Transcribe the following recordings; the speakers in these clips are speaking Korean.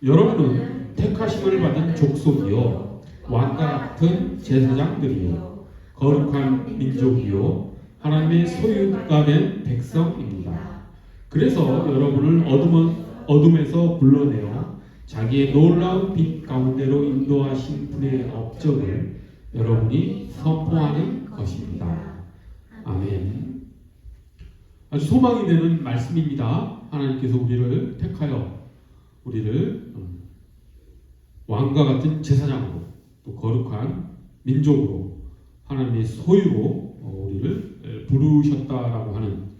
여러분은 택하심을 받은 족속이요 왕과 같은 제사장들이요 거룩한 민족이요 하나님의 소유가 된 백성입니다. 그래서 여러분을 어둠에서 불러내어 자기의 놀라운 빛 가운데로 인도하신 분의 업적을 여러분이 선포하는 것입니다. 아멘. 아주 소망이 되는 말씀입니다. 하나님께서 우리를 택하여 우리를 왕과 같은 제사장으로 또 거룩한 민족으로 하나님의 소유로 우리를 부르셨다라고 하는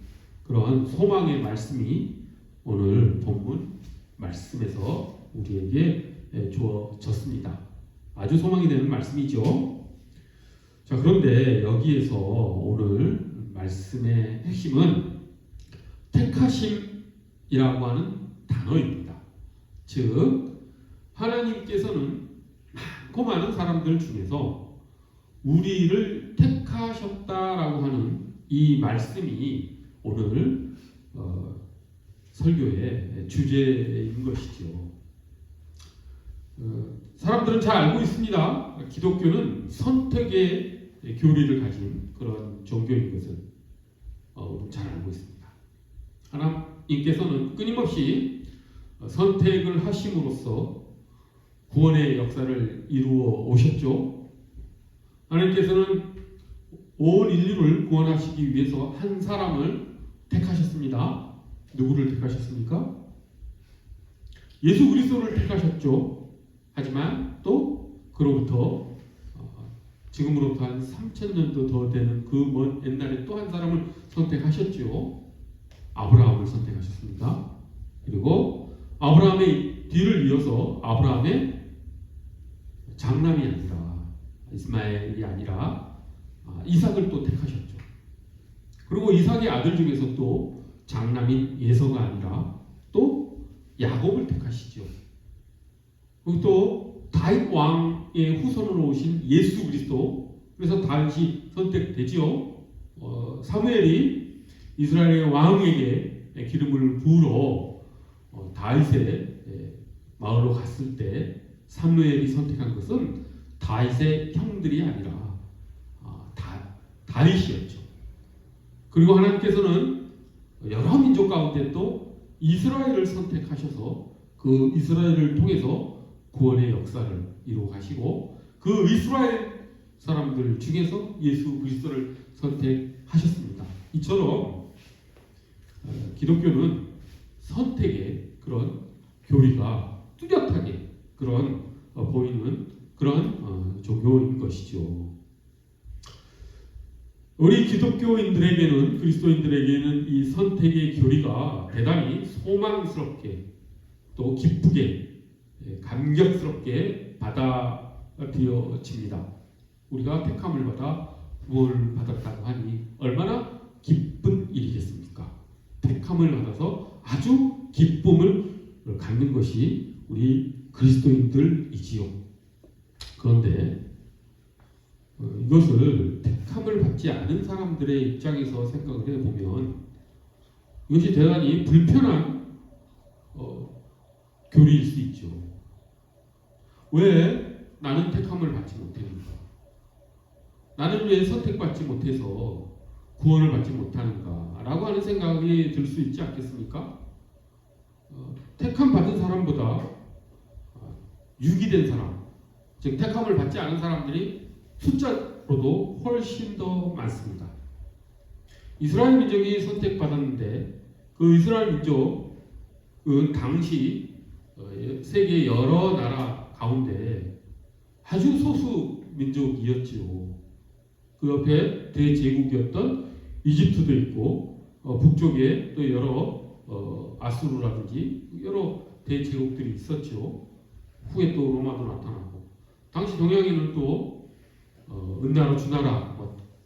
그러한 소망의 말씀이 오늘 본문 말씀에서 우리에게 주어졌습니다. 아주 소망이 되는 말씀이죠. 자, 그런데 여기에서 오늘 말씀의 핵심은 택하심이라고 하는 단어입니다. 즉 하나님께서는 많고 많은 사람들 중에서 우리를 택하셨다라고 하는 이 말씀이 오늘 설교의 주제인 것이죠. 사람들은 잘 알고 있습니다. 기독교는 선택의 교리를 가진 그런 종교인 것을 잘 알고 있습니다. 하나님께서는 끊임없이 선택을 하심으로써 구원의 역사를 이루어 오셨죠. 하나님께서는 온 인류를 구원하시기 위해서 한 사람을 택하셨습니다. 누구를 택하셨습니까? 예수 그리스도를 택하셨죠. 하지만 또 그로부터 지금으로부터 한 3000년도 더 되는 그 먼 옛날에 또 한 사람을 선택하셨죠. 아브라함을 선택하셨습니다. 그리고 아브라함의 뒤를 이어서 아브라함의 장남이 아니라 이스마엘이 아니라 이삭을 또 택하셨죠. 그리고 이삭의 아들 중에서 또 장남인 예서가 아니라 또 야곱을 택하시죠. 그리고 또 다윗 왕의 후손으로 오신 예수 그리스도, 그래서 다윗이 선택되지요. 사무엘이 이스라엘의 왕에게 기름을 부으러 다윗의 마을로 갔을 때 사무엘이 선택한 것은 다윗의 형들이 아니라 다윗이었죠. 그리고 하나님께서는 여러 민족 가운데 또 이스라엘을 선택하셔서 그 이스라엘을 통해서 구원의 역사를 이루어 가시고 그 이스라엘 사람들 중에서 예수 그리스도를 선택하셨습니다. 이처럼 기독교는 선택의 그런 교리가 뚜렷하게 그런 보이는 그런 종교인 것이죠. 우리 기독교인들에게는, 그리스도인들에게는 이 선택의 교리가 대단히 소망스럽게 또 기쁘게 감격스럽게 받아들여집니다. 우리가 택함을 받아 구원을 받았다고 하니 얼마나 기쁜 일이겠습니까? 택함을 받아서 아주 기쁨을 갖는 것이 우리 그리스도인들이지요. 그런데 이것을 택함을 받지 않은 사람들의 입장에서 생각을 해보면 이것이 대단히 불편한 교리일 수 있죠. 왜 나는 택함을 받지 못했는가? 나는 왜 선택받지 못해서 구원을 받지 못하는가? 라고 하는 생각이 들 수 있지 않겠습니까? 택함 받은 사람보다 유기된 사람, 즉 택함을 받지 않은 사람들이 숫자로도 훨씬 더 많습니다. 이스라엘 민족이 선택받았는데 그 이스라엘 민족은 당시 세계 여러 나라 가운데 아주 소수 민족이었지요. 그 옆에 대제국이었던 이집트도 있고 북쪽에 또 여러 아수르라든지 여러 대제국들이 있었죠. 후에 또 로마도 나타나고 당시 동양에는 또 은나라, 주나라,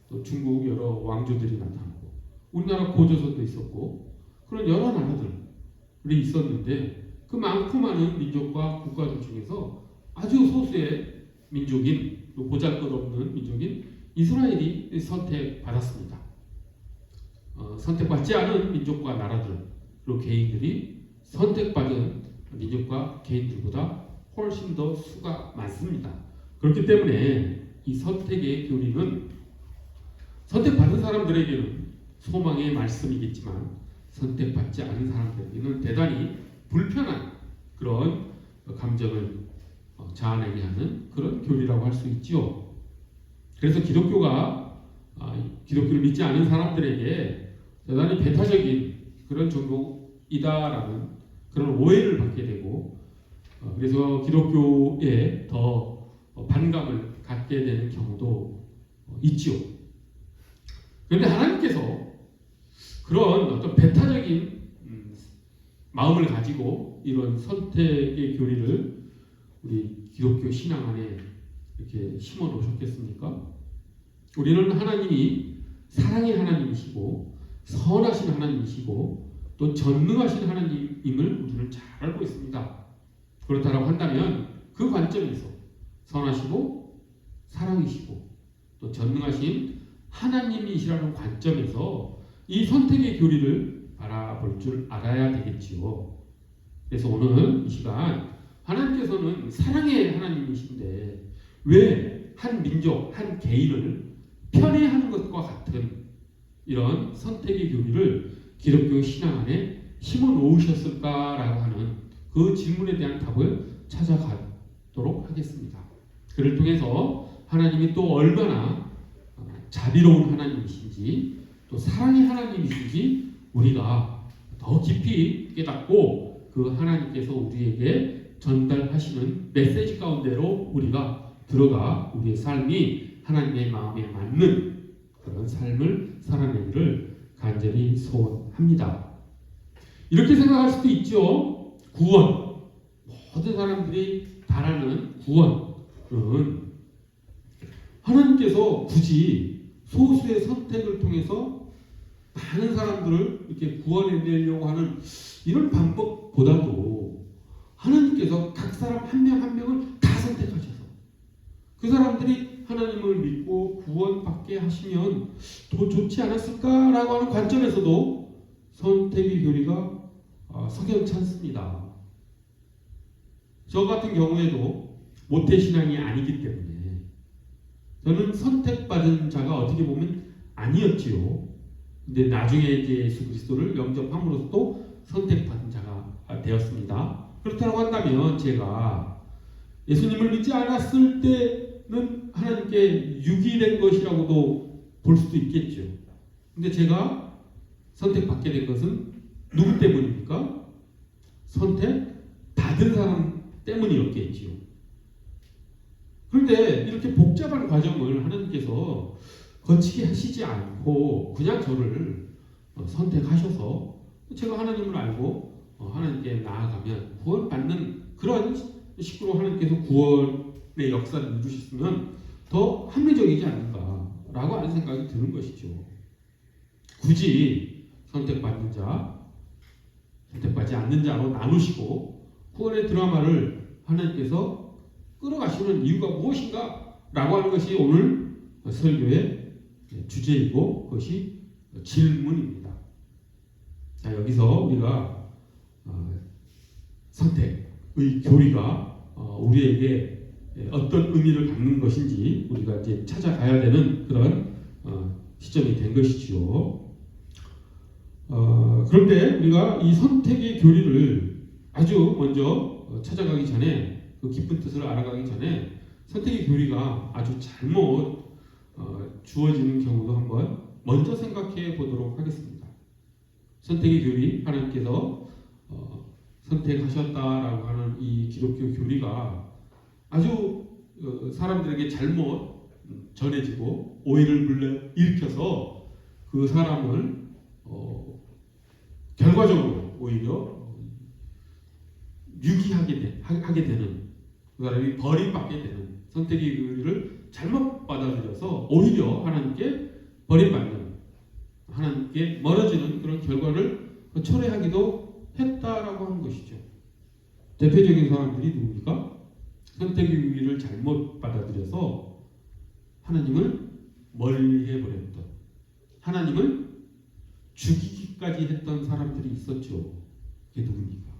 또 중국 여러 왕조들이 나타나고 우리나라 고조선도 있었고 그런 여러 나라들이 있었는데 그 많고 많은 민족과 국가들 중에서 아주 소수의 민족인, 보잘것없는 민족인 이스라엘이 선택받았습니다. 선택받지 않은 민족과 나라들, 그리고 개인들이 선택받은 민족과 개인들보다 훨씬 더 수가 많습니다. 그렇기 때문에 이 선택의 교리는 선택받은 사람들에게는 소망의 말씀이겠지만 선택받지 않은 사람들에게는 대단히 불편한 그런 감정을 자아내게 하는 그런 교리라고 할 수 있죠. 그래서 기독교가 기독교를 믿지 않은 사람들에게 대단히 배타적인 그런 종교이다라는 그런 오해를 받게 되고 그래서 기독교에 더 반감을 갖게 되는 경우도 있죠. 그런데 하나님께서 그런 어떤 배타적인 마음을 가지고 이런 선택의 교리를 우리 기독교 신앙 안에 이렇게 심어 놓으셨겠습니까? 우리는 하나님이 사랑의 하나님이시고 선하신 하나님이시고 또 전능하신 하나님임을 우리는 잘 알고 있습니다. 그렇다고 한다면 그 관점에서 선하시고 사랑이시고 또 전능하신 하나님이시라는 관점에서 이 선택의 교리를 바라볼 줄 알아야 되겠지요. 그래서 오늘 이 시간 하나님께서는 사랑의 하나님이신데 왜 한 민족, 한 개인을 편애하는 것과 같은 이런 선택의 교리를 기독교 신앙 안에 심어 놓으셨을까라고 하는 그 질문에 대한 답을 찾아가도록 하겠습니다. 그를 통해서 하나님이 또 얼마나 자비로운 하나님이신지 또 사랑의 하나님이신지 우리가 더 깊이 깨닫고 그 하나님께서 우리에게 전달하시는 메시지 가운데로 우리가 들어가 우리의 삶이 하나님의 마음에 맞는 그런 삶을 살아내기를 간절히 소원합니다. 이렇게 생각할 수도 있죠. 구원, 모든 사람들이 바라는 구원은 하나님께서 굳이 소수의 선택을 통해서 많은 사람들을 이렇게 구원해내려고 하는 이런 방법보다도 하나님께서 각 사람 한 명 한 명을 다 선택하셔서 그 사람들이 하나님을 믿고 구원받게 하시면 더 좋지 않았을까라고 하는 관점에서도 선택의 교리가 석연치 않습니다. 저 같은 경우에도 모태신앙이 아니기 때문에 저는 선택받은 자가 어떻게 보면 아니었지요. 근데 나중에 이제 예수 그리스도를 영접함으로써 또 선택받은 자가 되었습니다. 그렇다고 한다면 제가 예수님을 믿지 않았을 때는 하나님께 유기된 것이라고도 볼 수도 있겠죠. 근데 제가 선택받게 된 것은 누구 때문입니까? 선택받은 사람 때문이었겠지요. 그런데 이렇게 복잡한 과정을 하나님께서 거치게 하시지 않고 그냥 저를 선택하셔서 제가 하나님을 알고 하나님께 나아가면 구원받는 그런 식으로 하나님께서 구원의 역사를 이루셨으면 더 합리적이지 않는가라고 하는 생각이 드는 것이죠. 굳이 선택받는 자, 선택받지 않는 자로 나누시고 구원의 드라마를 하나님께서 끌어가시는 이유가 무엇인가? 라고 하는 것이 오늘 설교의 주제이고 그것이 질문입니다. 자, 여기서 우리가 선택의 교리가 우리에게 어떤 의미를 갖는 것인지 우리가 이제 찾아가야 되는 그런 시점이 된 것이지요. 그런데 우리가 이 선택의 교리를 아주 먼저 찾아가기 전에 그 깊은 뜻을 알아가기 전에 선택의 교리가 아주 잘못 주어지는 경우도 한번 먼저 생각해 보도록 하겠습니다. 선택의 교리, 하나님께서 선택하셨다라고 하는 이 기독교 교리가 아주 사람들에게 잘못 전해지고 오해를 불러일으켜서 그 사람을 결과적으로 오히려 하게 되는 그 사람이 버림받게 되는 선택의 교리를 잘못 받아들여서 오히려 하나님께 버림받는 하나님께 멀어지는 그런 결과를 초래하기도 했다라고 하는 것이죠. 대표적인 사람들이 누굽니까? 선택의 교리를 잘못 받아들여서 하나님을 멀리해버렸던 하나님을 죽이기까지 했던 사람들이 있었죠. 그게 누굽니까?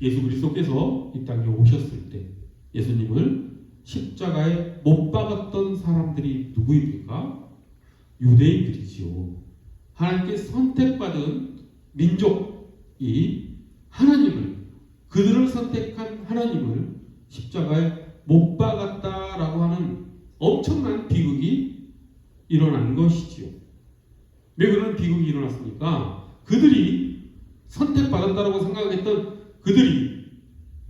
예수 그리스도께서 이 땅에 오셨을 때 예수님을 십자가에 못 박았던 사람들이 누구입니까? 유대인들이지요. 하나님께 선택받은 민족이 하나님을, 그들을 선택한 하나님을 십자가에 못 박았다라고 하는 엄청난 비극이 일어난 것이지요. 왜 그런 비극이 일어났습니까? 그들이 선택받았다라고 생각했던 그들이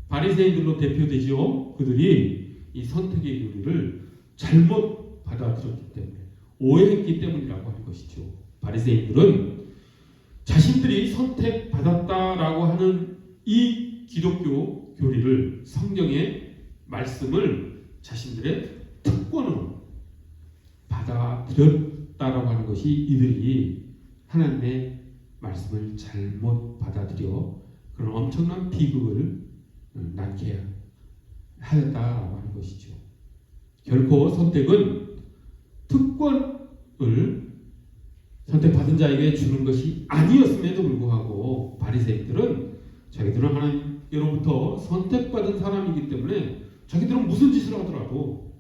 바리새인들로 대표되지요. 그들이 이 선택의 교리를 잘못 받아들였기 때문에, 오해했기 때문이라고 하는 것이죠. 바리새인들은 자신들이 선택받았다라고 하는 이 기독교 교리를, 성경의 말씀을 자신들의 특권으로 받아들였다라고 하는 것이, 이들이 하나님의 말씀을 잘못 받아들여 그런 엄청난 비극을 낳게 하였다라고 하는 것이죠. 결코 선택은 특권을 선택받은 자에게 주는 것이 아니었음에도 불구하고 바리새인들은 자기들은 하나님께로부터 선택받은 사람이기 때문에 자기들은 무슨 짓을 하더라도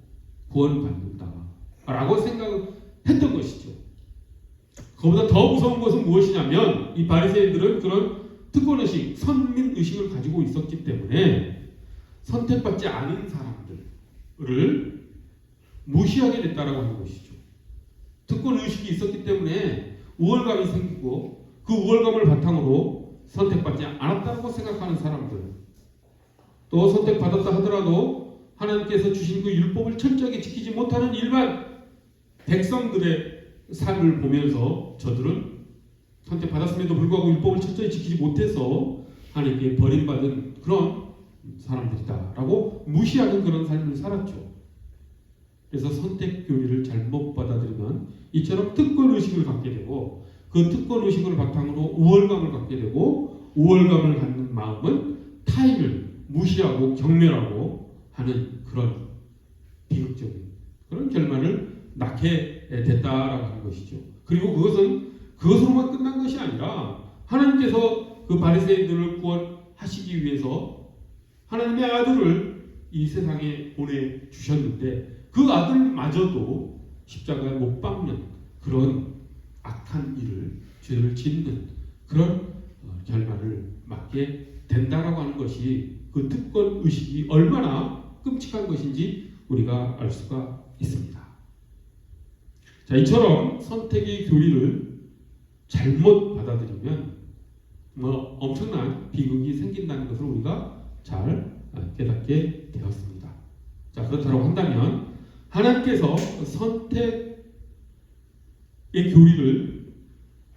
구원받는다라고 생각했던 것이죠. 그보다 더 무서운 것은 무엇이냐면, 이 바리새인들은 그런 특권의식, 선민의식을 가지고 있었기 때문에 선택받지 않은 사람들을 무시하게 됐다라고 하는 것이죠. 특권의식이 있었기 때문에 우월감이 생기고, 그 우월감을 바탕으로 선택받지 않았다고 생각하는 사람들, 또 선택받았다 하더라도 하나님께서 주신 그 율법을 철저하게 지키지 못하는 일반 백성들의 삶을 보면서 저들은 선택받았음에도 불구하고 율법을 철저히 지키지 못해서 하나님께 버림받은 그런 사람들이다라고 무시하는 그런 삶을 살았죠. 그래서 선택 교리를 잘못 받아들이면 이처럼 특권의식을 갖게 되고, 그 특권의식을 바탕으로 우월감을 갖게 되고, 우월감을 갖는 마음은 타인을 무시하고 경멸하고 하는 그런 비극적인 그런 결말을 낳게 됐다라고 하는 것이죠. 그리고 그것으로만 끝난 것이 아니라 하나님께서 그 바리새인들을 구원하시기 위해서 하나님의 아들을 이 세상에 보내주셨는데, 그 아들마저도 십자가에 못 박는 그런 악한 일을, 죄를 짓는 그런 결말을 맞게 된다라고 하는 것이, 그 특권 의식이 얼마나 끔찍한 것인지 우리가 알 수가 있습니다. 자, 이처럼 선택의 교리를 잘못 받아들이면 엄청난 비극이 생긴다는 것을 우리가 잘 깨닫게 되었습니다. 자, 그렇다고 한다면 하나님께서 선택의 교리를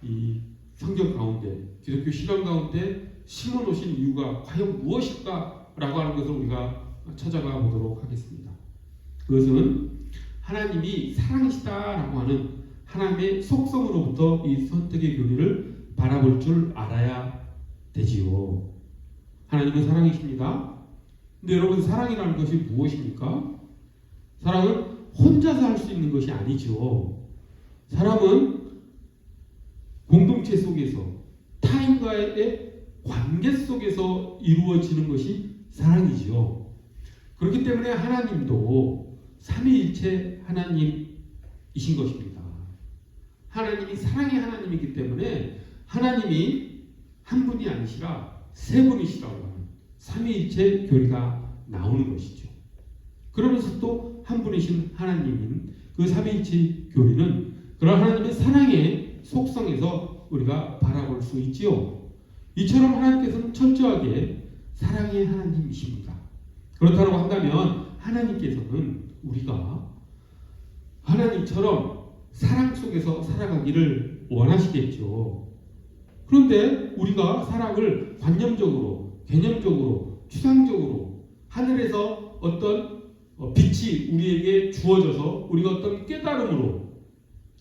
이 성경 가운데, 기독교 신앙 가운데 심어놓으신 이유가 과연 무엇일까라고 하는 것을 우리가 찾아가 보도록 하겠습니다. 그것은 하나님이 사랑이시다라고 하는 하나님의 속성으로부터 이 선택의 교리를 바라볼 줄 알아야 되지요. 하나님은 사랑이십니다. 근데 여러분, 사랑이라는 것이 무엇입니까? 사랑은 혼자서 할 수 있는 것이 아니죠. 사랑은 공동체 속에서, 타인과의 관계 속에서 이루어지는 것이 사랑이지요. 그렇기 때문에 하나님도 삼위일체 하나님이신 것입니다. 하나님이 사랑의 하나님이기 때문에 하나님이 한 분이 아니시라 세 분이시라고 하는 삼위일체 교리가 나오는 것이죠. 그러면서 또 한 분이신 하나님인 그 삼위일체 교리는 그런 하나님의 사랑의 속성에서 우리가 바라볼 수 있지요. 이처럼 하나님께서는 철저하게 사랑의 하나님이십니다. 그렇다고 한다면 하나님께서는 우리가 하나님처럼 사랑 속에서 살아가기를 원하시겠죠. 그런데 우리가 사랑을 관념적으로, 개념적으로, 추상적으로 하늘에서 어떤 빛이 우리에게 주어져서 우리가 어떤 깨달음으로,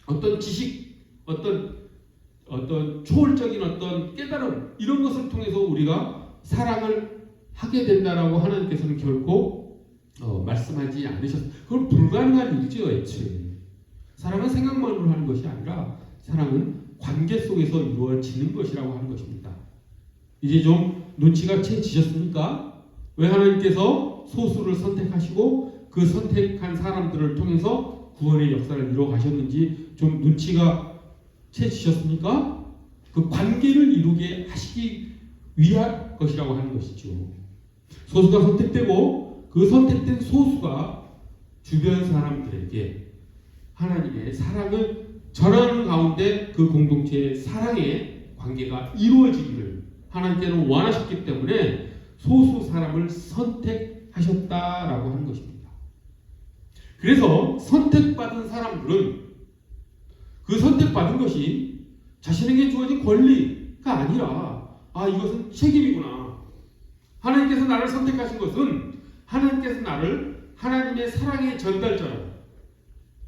어떤 지식, 어떤 초월적인 어떤 깨달음, 이런 것을 통해서 우리가 사랑을 하게 된다라고 하나님께서는 결코 말씀하지 않으셨어요. 그건 불가능한 일이죠, 애초에. 사랑은 생각만으로 하는 것이 아니라 사랑은 관계 속에서 이루어지는 것이라고 하는 것입니다. 이제 좀 눈치가 채지셨습니까? 왜 하나님께서 소수를 선택하시고 그 선택한 사람들을 통해서 구원의 역사를 이루어 가셨는지 좀 눈치가 채지셨습니까? 그 관계를 이루게 하시기 위한 것이라고 하는 것이죠. 소수가 선택되고 그 선택된 소수가 주변 사람들에게 하나님의 사랑을 전하는 가운데 그 공동체의 사랑의 관계가 이루어지기를 하나님께는 원하셨기 때문에 소수 사람을 선택하셨다라고 하는 것입니다. 그래서 선택받은 사람들은 그 선택받은 것이 자신에게 주어진 권리가 아니라 이것은 책임이구나. 하나님께서 나를 선택하신 것은 하나님께서 나를 하나님의 사랑의 전달자로,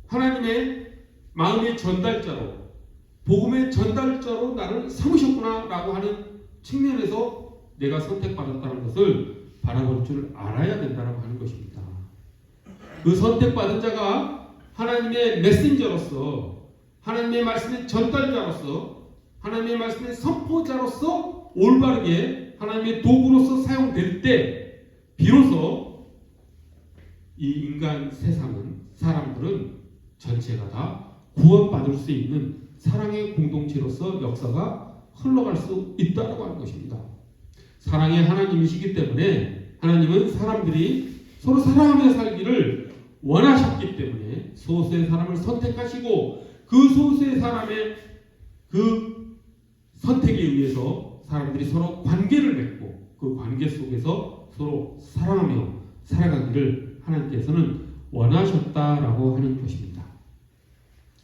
하나님의 마음의 전달자로, 복음의 전달자로 나를 삼으셨구나라고 하는 측면에서 내가 선택받았다는 것을 바라볼 줄 알아야 된다고 하는 것입니다. 그 선택받은 자가 하나님의 메신저로서, 하나님의 말씀의 전달자로서, 하나님의 말씀의 선포자로서 올바르게 하나님의 도구로서 사용될 때 비로소 이 인간 세상은, 사람들은 전체가 다 구원받을 수 있는 사랑의 공동체로서 역사가 흘러갈 수 있다고 하는 것입니다. 사랑의 하나님이시기 때문에 하나님은 사람들이 서로 사랑하며 살기를 원하셨기 때문에 소수의 사람을 선택하시고 그 소수의 사람의 그 선택에 의해서 사람들이 서로 관계를 맺고 그 관계 속에서 서로 사랑하며 살아가기를 하나님께서는 원하셨다라고 하는 것입니다.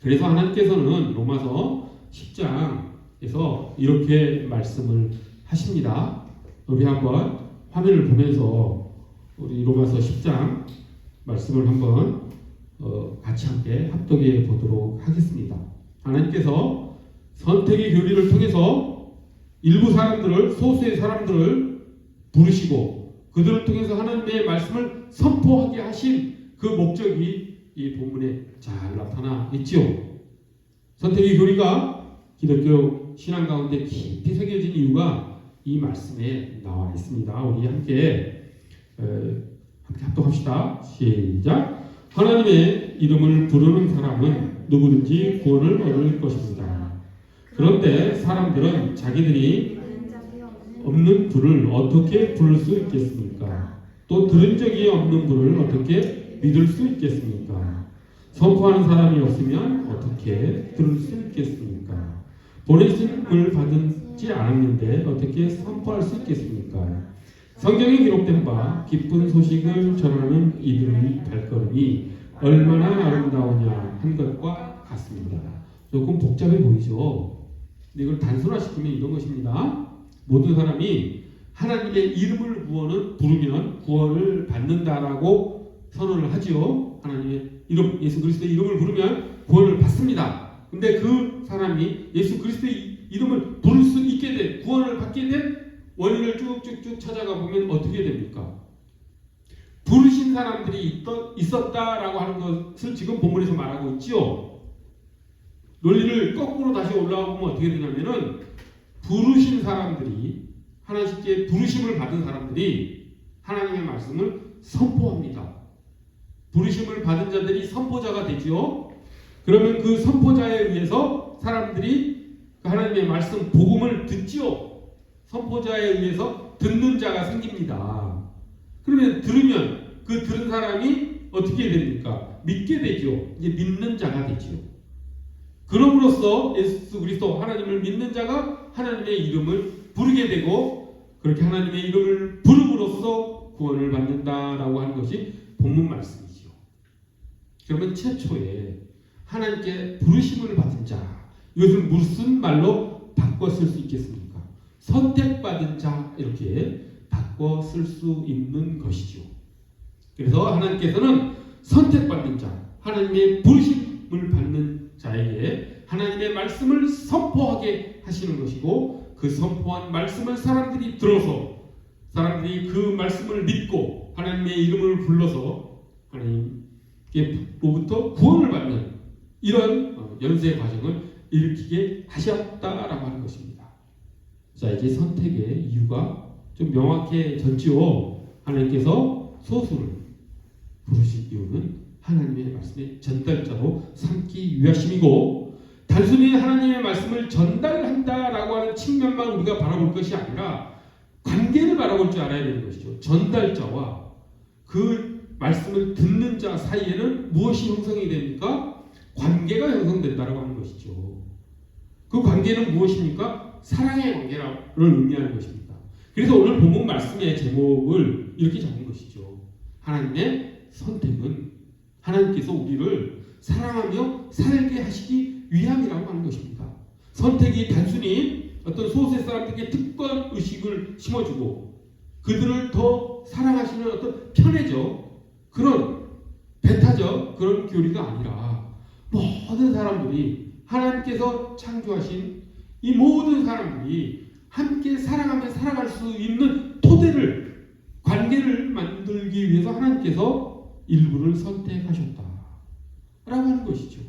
그래서 하나님께서는 로마서 10장에서 이렇게 말씀을 하십니다. 우리 한번 화면을 보면서 우리 로마서 10장 말씀을 한번 같이 함께 합독해 보도록 하겠습니다. 하나님께서 선택의 교리를 통해서 일부 사람들을, 소수의 사람들을 부르시고 그들을 통해서 하나님의 말씀을 선포하게 하신 그 목적이 이 본문에 잘 나타나 있지요. 선택의 교리가 기독교 신앙 가운데 깊이 새겨진 이유가 이 말씀에 나와 있습니다. 우리 함께 합독합시다. 시작. 하나님의 이름을 부르는 사람은 누구든지 구원을 얻을 것입니다. 그런데 사람들은 자기들이 없는 불을 어떻게 부를 수 있겠습니까? 또 들은 적이 없는 불을 어떻게 믿을 수 있겠습니까? 선포하는 사람이 없으면 어떻게 들을 수 있겠습니까? 보내심을 받지 않았는데 어떻게 선포할 수 있겠습니까? 성경에 기록된 바 기쁜 소식을 전하는 이들의 발걸음이 얼마나 아름다우냐 한 것과 같습니다. 조금 복잡해 보이죠? 근데 이걸 단순화시키면 이런 것입니다. 모든 사람이 하나님의 이름을 부르면 구원을 받는다라고 선언을 하지요. 하나님의 이름, 예수 그리스도의 이름을 부르면 구원을 받습니다. 근데 그 사람이 예수 그리스도의 이름을 부를 수 있게 된, 구원을 받게 된 원인을 쭉쭉쭉 찾아가 보면 어떻게 됩니까? 부르신 사람들이 있었다라고 하는 것을 지금 본문에서 말하고 있지요. 논리를 거꾸로 다시 올라가 보면 어떻게 되냐면은 부르신 사람들이, 하나님께 부르심을 받은 사람들이 하나님의 말씀을 선포합니다. 부르심을 받은 자들이 선포자가 되지요. 그러면 그 선포자에 의해서 사람들이 하나님의 말씀, 복음을 듣지요. 선포자에 의해서 듣는 자가 생깁니다. 그러면 들으면 그 들은 사람이 어떻게 됩니까? 믿게 되죠. 이제 믿는 자가 되지요. 그럼으로써 예수 그리스도 하나님을 믿는 자가 하나님의 이름을 부르게 되고 그렇게 하나님의 이름을 부름으로써 구원을 받는다라고 하는 것이 본문 말씀이지요. 그러면 최초에 하나님께 부르심을 받은 자, 이것을 무슨 말로 바꿔 쓸 수 있겠습니까? 선택받은 자, 이렇게 바꿔 쓸 수 있는 것이죠. 그래서 하나님께서는 선택받은 자, 하나님의 부르심을 받는 자에게 하나님의 말씀을 선포하게 하시는 것이고 그 선포한 말씀을 사람들이 들어서 사람들이 그 말씀을 믿고 하나님의 이름을 불러서 하나님께로부터 구원을 받는 이런 연쇄 과정을 일으키게 하셨다라고 하는 것입니다. 자, 이제 선택의 이유가 좀 명확해졌지요. 하나님께서 소수를 부르신 이유는 하나님의 말씀의 전달자로 삼기 위하심이고, 단순히 하나님의 말씀을 전달한다라고 하는 측면만 우리가 바라볼 것이 아니라 관계를 바라볼 줄 알아야 되는 것이죠. 전달자와 그 말씀을 듣는 자 사이에는 무엇이 형성이 됩니까? 관계가 형성된다라고 하는 것이죠. 그 관계는 무엇입니까? 사랑의 관계를 의미하는 것입니다. 그래서 오늘 본문 말씀의 제목을 이렇게 잡은 것이죠. 하나님의 선택은 하나님께서 우리를 사랑하며 살게 하시기 위함이라고 하는 것입니다. 선택이 단순히 어떤 소수의 사람들에게 특권 의식을 심어주고 그들을 더 사랑하시는 어떤 편애적 그런 배타적 그런 교리가 아니라 모든 사람들이 하나님께서 창조하신 이 모든 사람들이 함께 사랑하며 살아갈 수 있는 토대를 관계를 만들기 위해서 하나님께서 일부를 선택하셨다라고 하는 것이죠.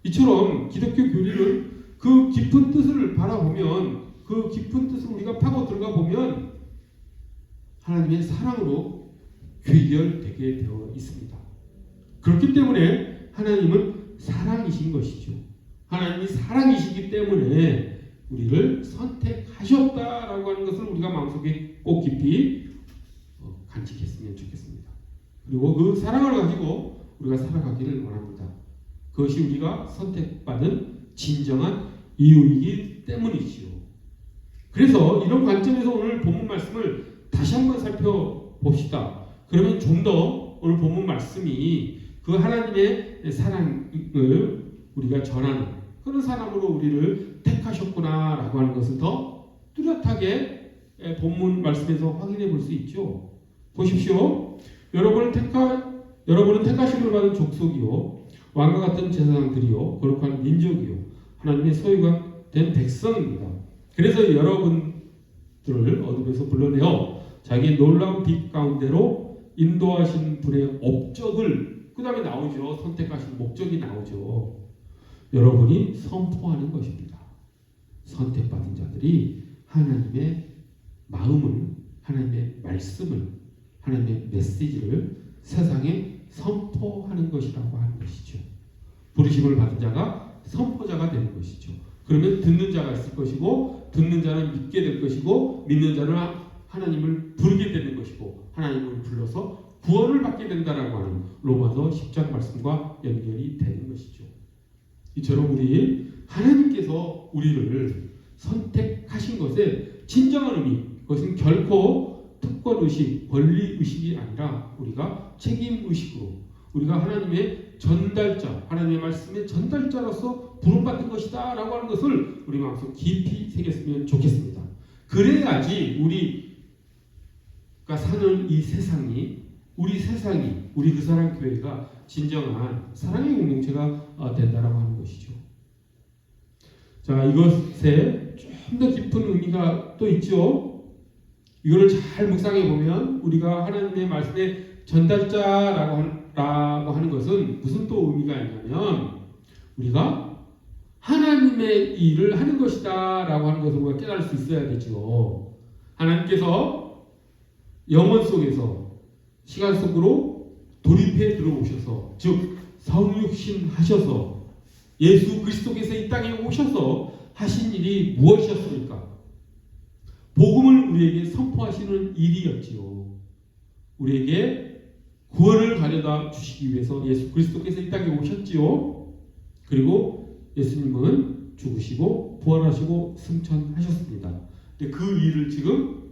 이처럼 기독교 교리를 그 깊은 뜻을 바라보면 그 깊은 뜻을 우리가 파고 들어가 보면 하나님의 사랑으로 귀결되게 되어 있습니다. 그렇기 때문에 하나님은 사랑이신 것이죠. 하나님이 사랑이시기 때문에 우리를 선택하셨다라고 하는 것을 우리가 마음속에 꼭 깊이 간직했으면 좋겠습니다. 그리고 그 사랑을 가지고 우리가 살아가기를 원합니다. 그것이 우리가 선택받은 진정한 이유이기 때문이지요. 그래서 이런 관점에서 오늘 본문 말씀을 다시 한번 살펴봅시다. 그러면 좀 더 오늘 본문 말씀이 그 하나님의 사랑을 우리가 전하는 그런 사람으로 우리를 택하셨구나라고 하는 것을 더 뚜렷하게 본문 말씀에서 확인해 볼 수 있죠. 보십시오. 여러분은 택하심을 받은 족속이요, 왕과 같은 제사장들이요, 거룩한 민족이요, 하나님의 소유가 된 백성입니다. 그래서 여러분들을 어둠에서 불러내어 자기의 놀라운 빛 가운데로 인도하신 분의 업적을, 그 다음에 나오죠. 선택하신 목적이 나오죠. 여러분이 선포하는 것입니다. 선택받은 자들이 하나님의 마음을, 하나님의 말씀을, 하나님의 메시지를 세상에 선포하는 것이라고 하는 것이죠. 부르심을 받은 자가 선포자가 되는 것이죠. 그러면 듣는 자가 있을 것이고, 듣는 자는 믿게 될 것이고, 믿는 자는 하나님을 부르게 되는 것이고, 하나님을 불러서 구원을 받게 된다라고 하는 로마서 10장 말씀과 연결이 되는 것이죠. 이처럼 우리 하나님께서 우리를 선택하신 것의 진정한 의미, 그것은 결코 특권의식, 권리의식이 아니라 우리가 책임의식으로 우리가 하나님의 전달자, 하나님의 말씀의 전달자로서 부름받은 것이다 라고 하는 것을 우리 마음속 깊이 새겼으면 좋겠습니다. 그래야지 우리가 사는 이 세상이, 우리 그 사랑 교회가 진정한 사랑의 공동체가 된다라고 하는 것이죠. 자, 이것에 좀 더 깊은 의미가 또 있죠. 이거를 잘 묵상해 보면 우리가 하나님의 말씀의 전달자라고 하는 것은 무슨 또 의미가 있냐면, 우리가 하나님의 일을 하는 것이다 라고 하는 것을 우리가 깨달을 수 있어야 되죠. 하나님께서 영원 속에서 시간 속으로 돌입해 들어오셔서, 즉 성육신 하셔서 예수 그리스도께서 이 땅에 오셔서 하신 일이 무엇이었습니까? 복음을 우리에게 선포하시는 일이었지요. 우리에게 구원을 가져다 주시기 위해서 예수 그리스도께서 이 땅에 오셨지요. 그리고 예수님은 죽으시고 부활하시고 승천하셨습니다. 근데 그 일을 지금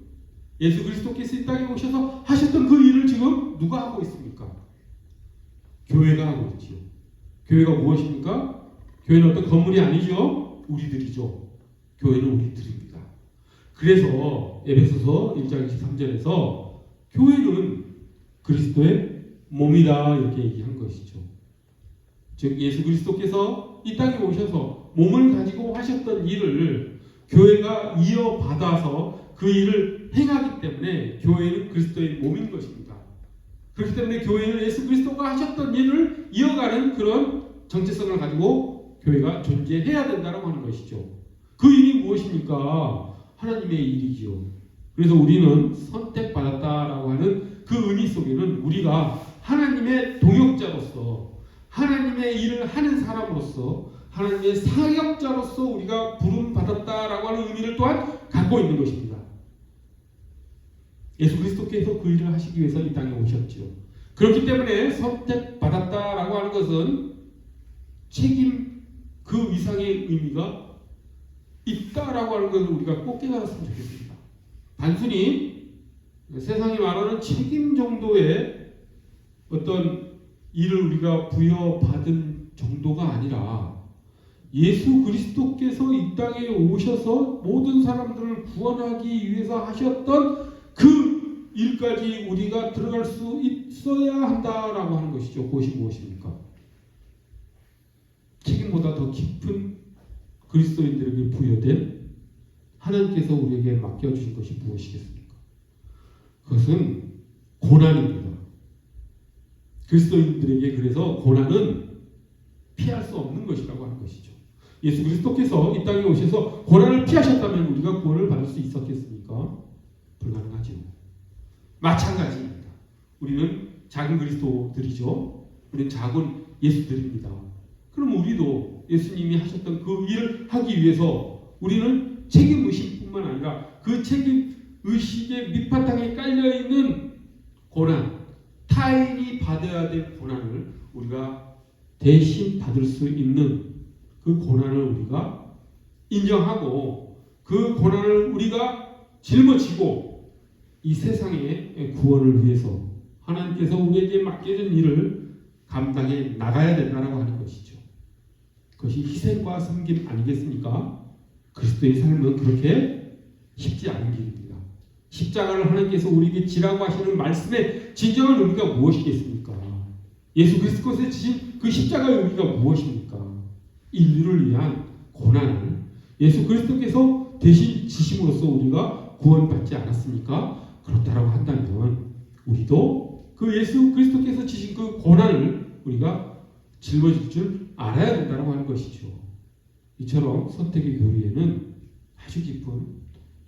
예수 그리스도께서 이 땅에 오셔서 하셨던 그 일을 지금 누가 하고 있습니까? 교회가 하고 있지요. 교회가 무엇입니까? 교회는 어떤 건물이 아니죠. 우리들이죠. 교회는 우리들입니다. 그래서 에베소서 1장 23절에서 교회는 그리스도의 몸이다 이렇게 얘기한 것이죠. 즉 예수 그리스도께서 이 땅에 오셔서 몸을 가지고 하셨던 일을 교회가 이어받아서 그 일을 행하기 때문에 교회는 그리스도의 몸인 것입니다. 그렇기 때문에 교회는 예수 그리스도가 하셨던 일을 이어가는 그런 정체성을 가지고 교회가 존재해야 된다고 하는 것이죠. 그 일이 무엇입니까? 하나님의 일이지요. 그래서 우리는 선택받았다라고 하는 그 의미 속에는 우리가 하나님의 동역자로서 하나님의 일을 하는 사람으로서 하나님의 사역자로서 우리가 부름받았다라고 하는 의미를 또한 갖고 있는 것입니다. 예수 그리스도께서 그 일을 하시기 위해서 이 땅에 오셨죠. 그렇기 때문에 선택받았다라고 하는 것은 책임 그 이상의 의미가 있다라고 하는 것을 우리가 꼭 깨달았으면 좋겠습니다. 단순히 세상이 말하는 책임 정도의 어떤 일을 우리가 부여받은 정도가 아니라 예수 그리스도께서 이 땅에 오셔서 모든 사람들을 구원하기 위해서 하셨던 그 일까지 우리가 들어갈 수 있어야 한다라고 하는 것이죠. 그것이 무엇입니까? 책임보다 더 깊은 그리스도인들에게 부여된 하나님께서 우리에게 맡겨주신 것이 무엇이겠습니까? 그것은 고난입니다. 그리스도인들에게 그래서 고난은 피할 수 없는 것이라고 하는 것이죠. 예수 그리스도께서 이 땅에 오셔서 고난을 피하셨다면 우리가 구원을 받을 수 있었겠습니까? 불가능하죠. 마찬가지입니다. 우리는 작은 그리스도들이죠. 우리는 작은 예수들입니다. 그럼 우리도 예수님이 하셨던 그 일을 하기 위해서 우리는 책임의식뿐만 아니라 그 책임의식의 밑바탕에 깔려있는 고난, 타인이 받아야 될 고난을 우리가 대신 받을 수 있는 그 고난을 우리가 인정하고 그 고난을 우리가 짊어지고 이 세상의 구원을 위해서 하나님께서 우리에게 맡겨진 일을 감당해 나가야 된다고 하는 것이죠. 그것이 희생과 섬김 아니겠습니까? 그리스도의 삶은 그렇게 쉽지 않은 길입니다. 십자가를 하나님께서 우리에게 지라고 하시는 말씀의 진정한 의미가 무엇이겠습니까? 예수 그리스도께서 지신 그 십자가의 의미가 무엇입니까? 인류를 위한 고난을 예수 그리스도께서 대신 지심으로써 우리가 구원받지 않았습니까? 그렇다라고 한다면 우리도 그 예수 그리스도께서 지신 그 고난을 우리가 짊어질 줄 알아야 된다고 하는 것이죠. 이처럼 선택의 교리에는 아주 깊은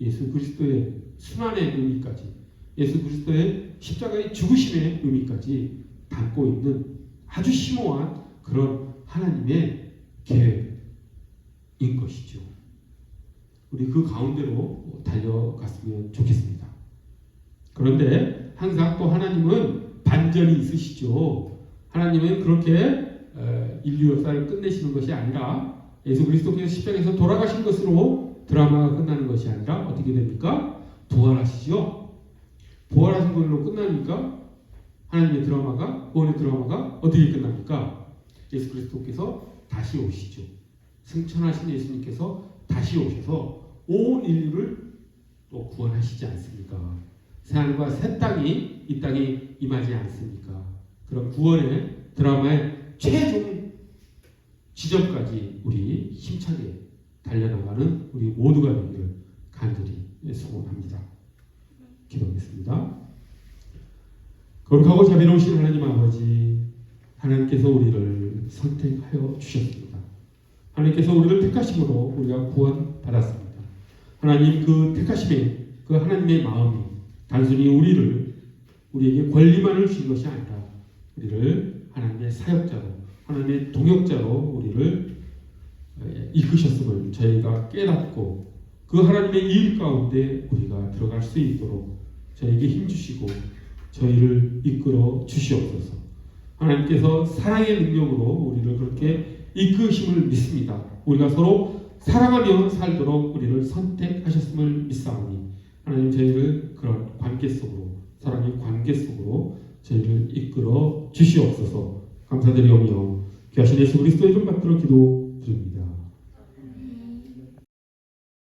예수 그리스도의 순환의 의미까지, 예수 그리스도의 십자가의 죽으심의 의미까지 담고 있는 아주 심오한 그런 하나님의 계획인 것이죠. 우리 그 가운데로 달려갔으면 좋겠습니다. 그런데 항상 또 하나님은 반전이 있으시죠. 하나님은 그렇게 인류 역사를 끝내시는 것이 아니라 예수 그리스도께서 십자가에서 돌아가신 것으로 드라마가 끝나는 것이 아니라 어떻게 됩니까? 부활하시죠. 부활하신 걸로 끝납니까? 하나님의 드라마가, 구원의 드라마가 어떻게 끝납니까? 예수 그리스도께서 다시 오시죠. 승천하신 예수님께서 다시 오셔서 온 인류를 또 구원하시지 않습니까? 새하늘과 새 땅이 이 땅에 임하지 않습니까? 그런 구원의 드라마의 최종 지점까지 우리 힘차게 달려나가는 우리 모두가 되기를 간절히 소원합니다. 기도하겠습니다. 거룩하고 자비로우신 하나님 아버지, 하나님께서 우리를 선택하여 주셨습니다. 하나님께서 우리를 택하심으로 우리가 구원받았습니다. 하나님 그 택하심에 그 하나님의 마음이 단순히 우리에게 권리만을 주신 것이 아니라 우리를 하나님의 사역자로, 하나님의 동역자로 우리를 이끄셨음을 저희가 깨닫고 그 하나님의 일 가운데 우리가 들어갈 수 있도록 저에게 힘주시고 저희를 이끌어 주시옵소서. 하나님께서 사랑의 능력으로 우리를 그렇게 이끄심을 믿습니다. 우리가 서로 사랑하며 살도록 우리를 선택하셨음을 믿사오니 하나님 저희를 그런 관계 속으로, 사랑의 관계 속으로 저희를 이끌어 주시옵소서. 감사드리오며 귀하신 예수 그리스도의 이름 받들어 기도드립니다.